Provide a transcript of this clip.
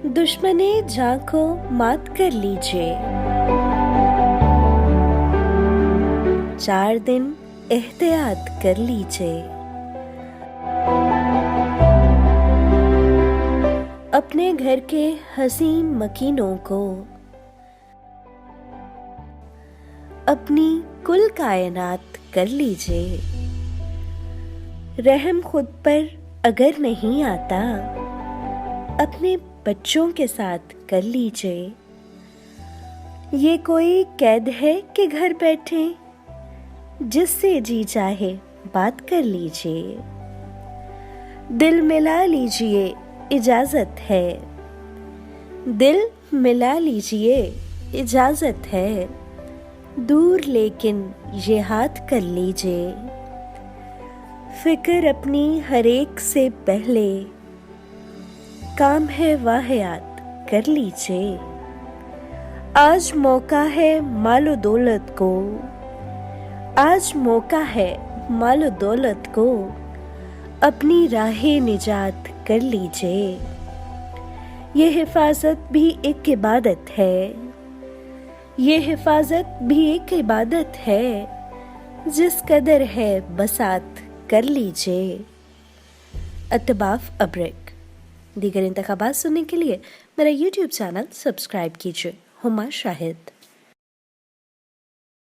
दुश्मने जां को मात कर लीजिए। 4 दिन एहतियात कर लीजिए। अपने घर के हसीन मकीनों को अपनी कुल कायनात कर लीजिए। रहम खुद पर अगर नहीं आता, अपने बच्चों के साथ कर लीजिए। ये कोई कैद है कि घर बैठे, जिससे जी चाहे बात कर लीजिए। दिल मिला लीजिए, इजाजत है। दिल मिला लीजिए, इजाजत है। दूर लेकिन ये हाथ कर लीजिए। फिक्र अपनी हर एक से पहले, काम है वाहियात कर लीजिए। आज मौका है मालो दौलत को, आज मौका है मालो दौलत को अपनी राहे निजात कर लीजिए। ये हिफाजत भी एक इबादत है, ये हिफाजत भी एक इबादत है। जिस कदर है बसात कर लीजिए। अतबाफ अब्रिक। दीगर इंतखाबात सुनने के लिए मेरा YouTube चैनल सब्सक्राइब कीजिए। हुमा शाहिद।